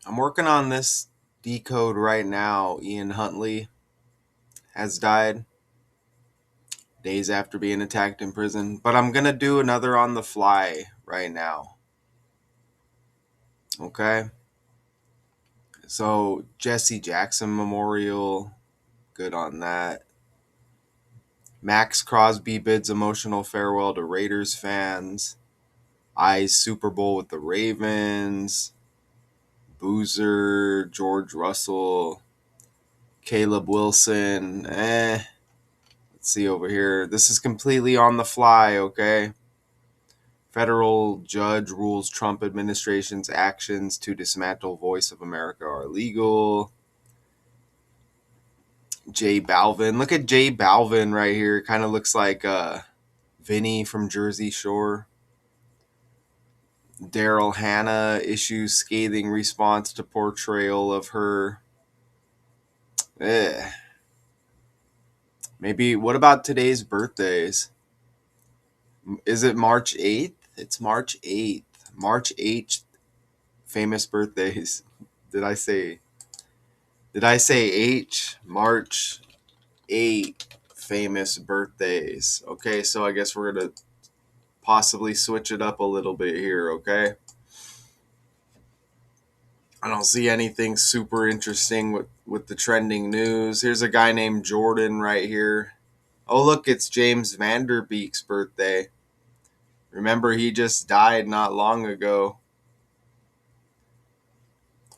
I'm working on this decode right now. Ian Huntley has died days after being attacked in prison, but I'm going to do another on the fly right now. Okay? So, Jesse Jackson Memorial, good on that. Max Crosby bids emotional farewell to Raiders fans. Eyes Super Bowl with the Ravens. Boozer, George Russell, Caleb Wilson. Let's see over here. This is completely on the fly, okay? Federal judge rules Trump administration's actions to dismantle Voice of America are illegal. Jay Balvin. Look at Jay Balvin right here. Kind of looks like Vinny from Jersey Shore. Daryl Hannah issues scathing response to portrayal of her. Eh. Maybe, what about today's birthdays? Is it March 8th? It's March 8th. March 8th, famous birthdays. Did I say H? March 8th, famous birthdays. Okay, so I guess we're going to possibly switch it up a little bit here, okay? I don't see anything super interesting with the trending news. Here's a guy named Jordan right here. Oh, look, it's James Vanderbeek's birthday. Remember, he just died not long ago,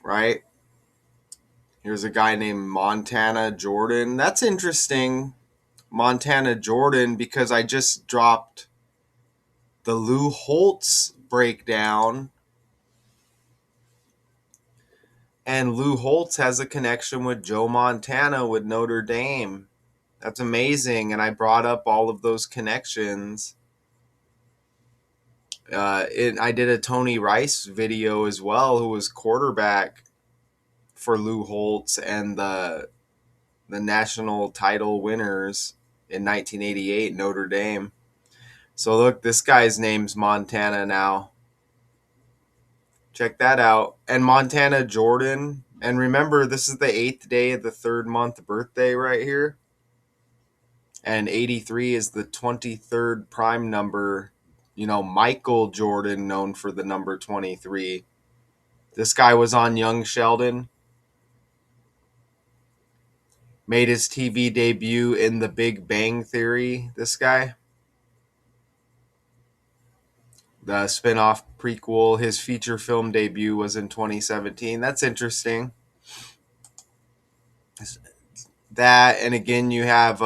right? Here's a guy named Montana Jordan. That's interesting, Montana Jordan, because I just dropped the Lou Holtz breakdown. And Lou Holtz has a connection with Joe Montana with Notre Dame. That's amazing. And I brought up all of those connections. I did a Tony Rice video as well, who was quarterback for Lou Holtz and the national title winners in 1988, Notre Dame. So look, this guy's name's Montana now. Check that out. And Montana Jordan. And remember, this is the 8th day of the 3rd month birthday right here. And 83 is the 23rd prime number. You know, Michael Jordan, known for the number 23. This guy was on Young Sheldon. Made his TV debut in The Big Bang Theory, this guy. The spin-off prequel, his feature film debut was in 2017. That's interesting. That, and again, you have,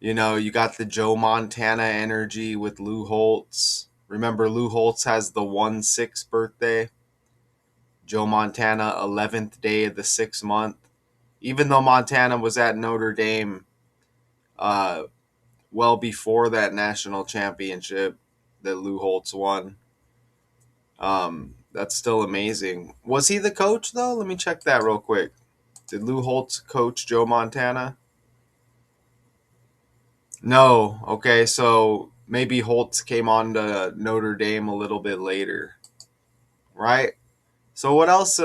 you got the Joe Montana energy with Lou Holtz. Remember, Lou Holtz has the 1/6 birthday. Joe Montana, 11th day of the 6th month. Even though Montana was at Notre Dame well before that national championship that Lou Holtz won. That's still amazing. Was he the coach, though? Let me check that real quick. Did Lou Holtz coach Joe Montana? No. Okay, so maybe Holtz came on to Notre Dame a little bit later, right? So what else?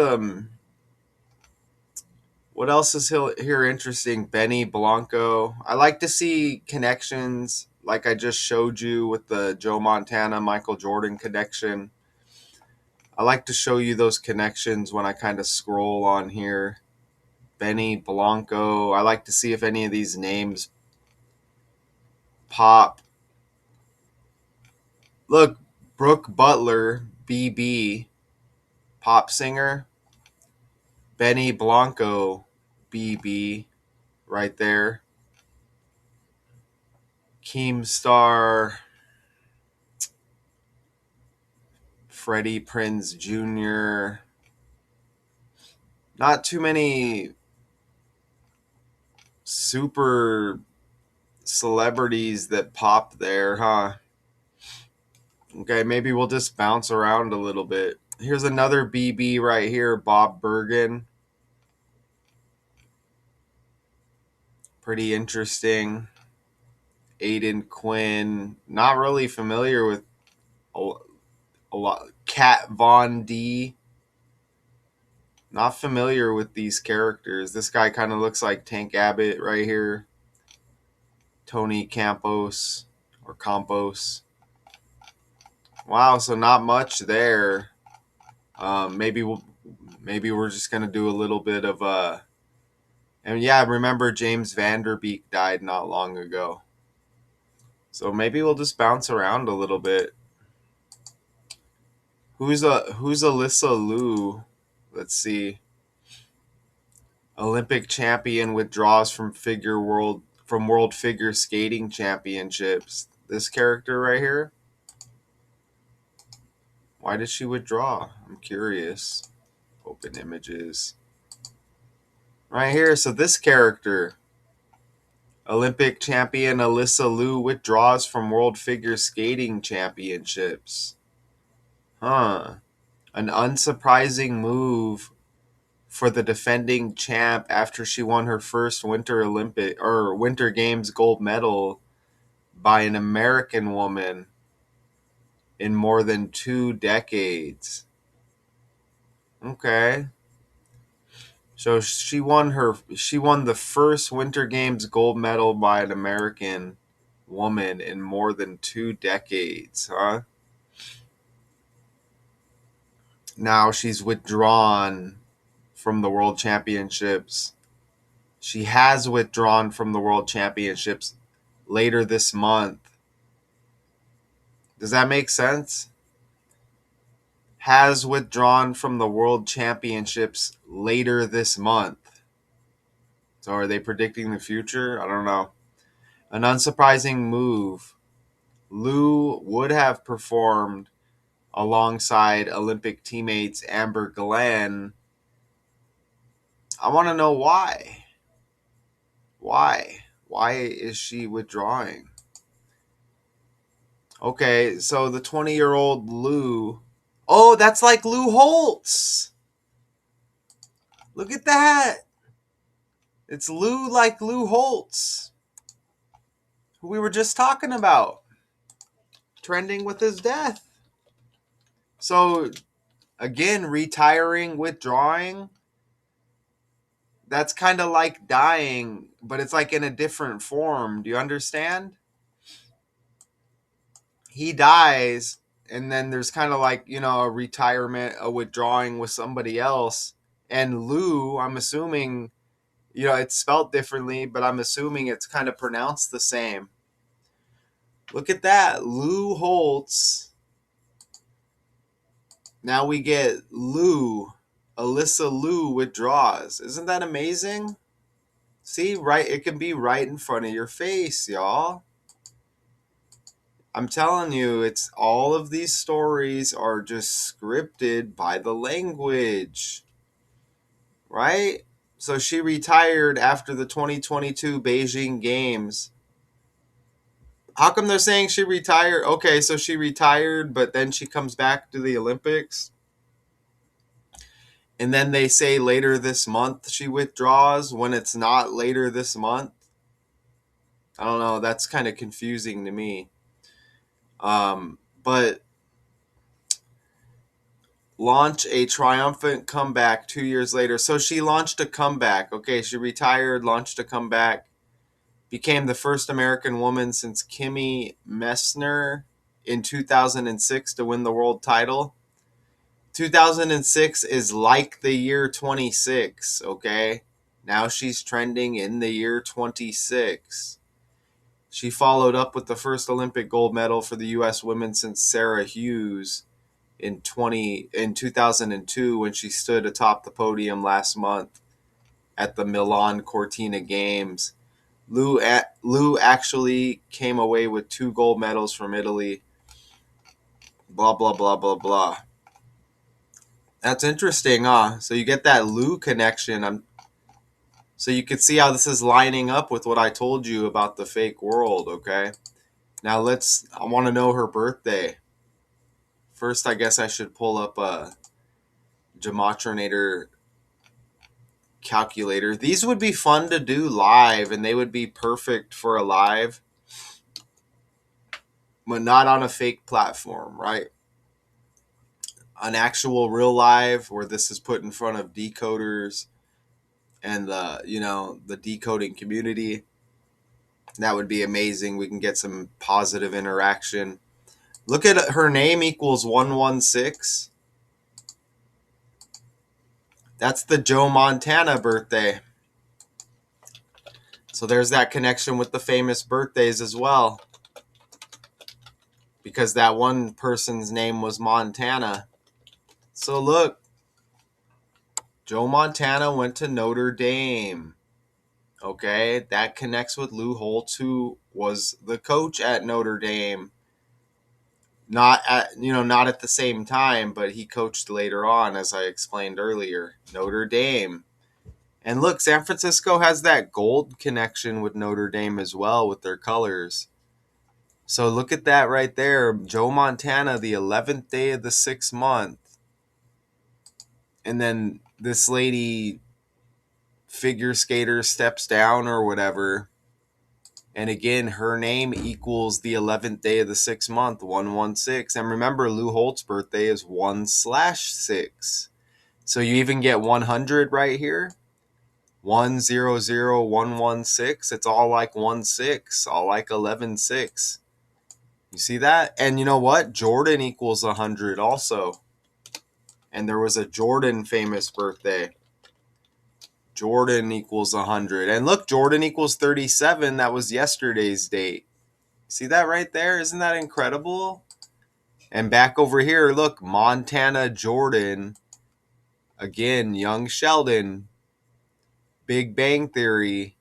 What else is here interesting? Benny Blanco. I like to see connections, like I just showed you with the Joe Montana Michael Jordan connection. I like to show you those connections when I kind of scroll on here. Benny Blanco. I like to see if any of these names pop. Look, Brooke Butler, BB, pop singer. Benny Blanco, BB, right there. Keemstar, Freddie Prinze Jr. Not too many super celebrities that pop there, huh? Okay, maybe we'll just bounce around a little bit. Here's another BB right here, Bob Bergen. Pretty interesting. Aiden Quinn. Not really familiar with a lot. Kat Von D. Not familiar with these characters. This guy kind of looks like Tank Abbott right here. Tony Campos or Campos. Wow, so not much there. Maybe we're just gonna do a little bit of and yeah, remember James Vanderbeek died not long ago. So maybe we'll just bounce around a little bit. Who's Alyssa Liu? Let's see. Olympic champion withdraws from World Figure Skating Championships. This character right here. Why did she withdraw? I'm curious. Open images. Right here. So this character, Olympic champion Alyssa Liu, withdraws from World Figure Skating Championships. Huh. An unsurprising move for the defending champ after she won her first Winter Games gold medal by an American woman in more than 2 decades. Okay. So she won the first Winter Games gold medal by an American woman in more than 2 decades, huh? Now she's withdrawn from the World Championships. She has withdrawn from the World Championships later this month. Does that make sense? Has withdrawn from the World Championships later this month. So are they predicting the future? I don't know. An unsurprising move. Liu would have performed alongside Olympic teammates Amber Glenn. I want to know why. Why? Why is she withdrawing? Okay, so the 20-year-old Liu. Oh, that's like Lou Holtz. Look at that. It's Liu like Lou Holtz, who we were just talking about. Trending with his death. So, again, retiring, withdrawing. That's kind of like dying, but it's like in a different form. Do you understand? He dies, and then there's kind of like, a retirement, a withdrawing with somebody else. And Lou, I'm assuming, it's spelled differently, but I'm assuming it's kind of pronounced the same. Look at that. Lou Holtz. Now we get Liu. Alyssa Liu withdraws. Isn't that amazing? See, right? It can be right in front of your face, y'all. I'm telling you, it's all of these stories are just scripted by the language. Right? So she retired after the 2022 Beijing Games. How come they're saying she retired? Okay, so she retired, but then she comes back to the Olympics. And then they say later this month she withdraws when it's not later this month. I don't know. That's kind of confusing to me. But launch a triumphant comeback 2 years later. So she launched a comeback. Okay, she retired, launched a comeback, became the first American woman since Kimmy Messner in 2006 to win the world title. 2006 is like the year 26, okay? Now she's trending in the year 26. She followed up with the first Olympic gold medal for the U.S. women since Sarah Hughes in 2002 when she stood atop the podium last month at the Milan Cortina Games. Liu actually came away with 2 gold medals from Italy. Blah, blah, blah, blah, blah. That's interesting, huh? So you get that Liu connection. So you can see how this is lining up with what I told you about the fake world, okay? Now I want to know her birthday. First, I guess I should pull up a Gematrinator calculator. These would be fun to do live, and they would be perfect for a live, but not on a fake platform, right? an actual real live where this is put in front of decoders and the decoding community. That would be amazing. We can get some positive interaction. Look at her name equals 116. That's the Joe Montana birthday. So there's that connection with the famous birthdays as well. Because that one person's name was Montana. So look, Joe Montana went to Notre Dame. Okay, that connects with Lou Holtz, who was the coach at Notre Dame. Not at the same time, but he coached later on, as I explained earlier. Notre Dame. And look, San Francisco has that gold connection with Notre Dame as well with their colors. So look at that right there. Joe Montana, the 11th day of the 6th month. And then this lady, figure skater, steps down or whatever. And again, her name equals the 11th day of the 6th month, 116. And remember, Lou Holtz's birthday is 1/6. So you even get 100 right here. 100116. It's all like 16, all like 11/6. You see that? And you know what? Jordan equals 100 also. And there was a Jordan famous birthday. Jordan equals 100. And look, Jordan equals 37. That was yesterday's date. See that right there? Isn't that incredible? And back over here, look, Montana Jordan. Again, young Sheldon. Big Bang Theory.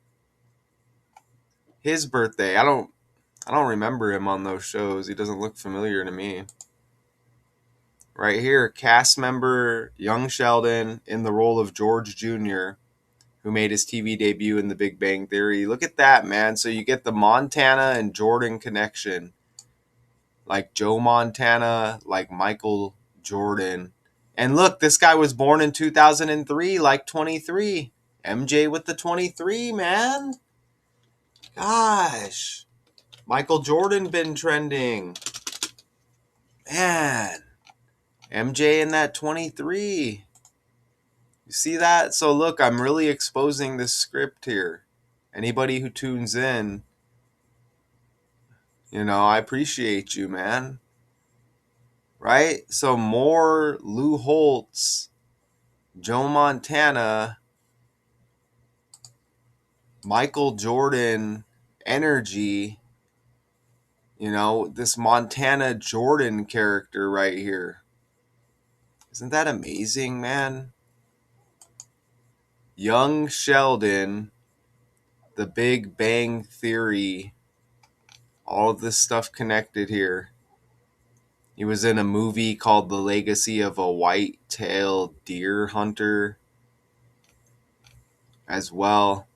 His birthday. I don't remember him on those shows. He doesn't look familiar to me. Right here, cast member young Sheldon in the role of George Jr., who made his TV debut in The Big Bang Theory. Look at that, man. So you get the Montana and Jordan connection. Like Joe Montana, like Michael Jordan. And look, this guy was born in 2003, like 23. MJ with the 23, man. Gosh. Michael Jordan been trending. Man. MJ in that 23. You see that? So look, I'm really exposing this script here. Anybody who tunes in, I appreciate you, man. Right? So more Lou Holtz, Joe Montana, Michael Jordan energy. This Montana Jordan character right here. Isn't that amazing, man? Young Sheldon, The Big Bang Theory, all of this stuff connected here. He was in a movie called The Legacy of a White-Tailed Deer Hunter as well.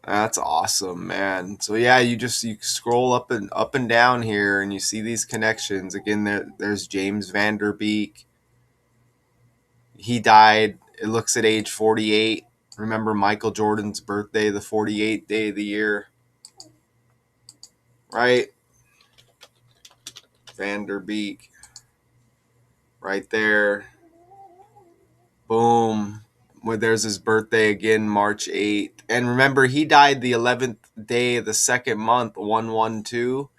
That's awesome, man. So yeah, you scroll up and down here and you see these connections. Again, there's James Van Der Beek. He died, it looks at age 48. Remember Michael Jordan's birthday, the 48th day of the year. Right? Van Der Beek. Right there. Boom. Well, there's his birthday again, March 8th. And remember, he died the 11th day of the 2nd month, 112.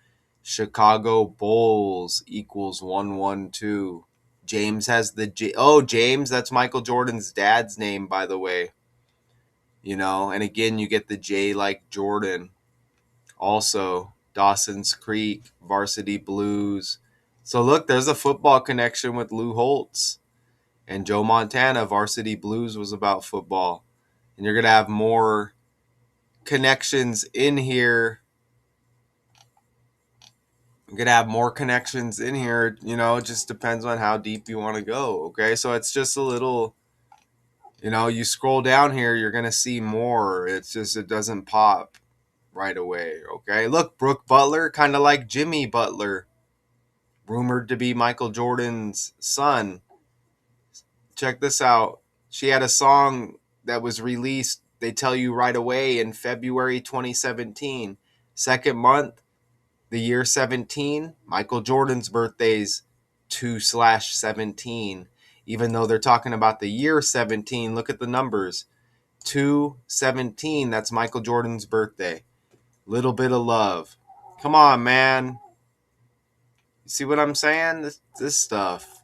Chicago Bulls equals 112. James has the J. Oh, James, that's Michael Jordan's dad's name, by the way. And again, you get the J like Jordan. Also, Dawson's Creek, Varsity Blues. So look, there's a football connection with Lou Holtz. And Joe Montana, Varsity Blues was about football. And you're going to have more connections in here. You're going to have more connections in here. It just depends on how deep you want to go. Okay, so it's just a little, you scroll down here, you're going to see more. It's just, it doesn't pop right away. Okay, look, Brooke Butler, kind of like Jimmy Butler, rumored to be Michael Jordan's son. Check this out. She had a song that was released, they tell you right away, in February 2017. 2nd month, the year 17. Michael Jordan's birthday's 2/17. Even though they're talking about the year 17, look at the numbers. 2/17, that's Michael Jordan's birthday. Little bit of love. Come on, man. You see what I'm saying? This stuff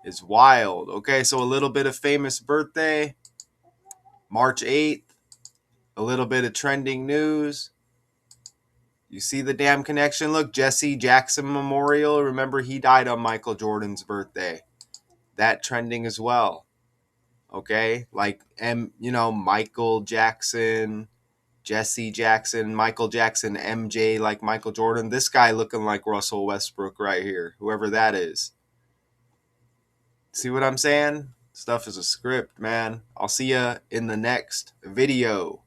is wild. Okay, so a little bit of famous birthday, March 8th, a little bit of trending news. You see the damn connection? Look, Jesse Jackson Memorial. Remember, he died on Michael Jordan's birthday. That trending as well. Okay, like Michael Jackson, Jesse Jackson, Michael Jackson, MJ, like Michael Jordan. This guy looking like Russell Westbrook right here, whoever that is. See what I'm saying? Stuff is a script, man. I'll see ya in the next video.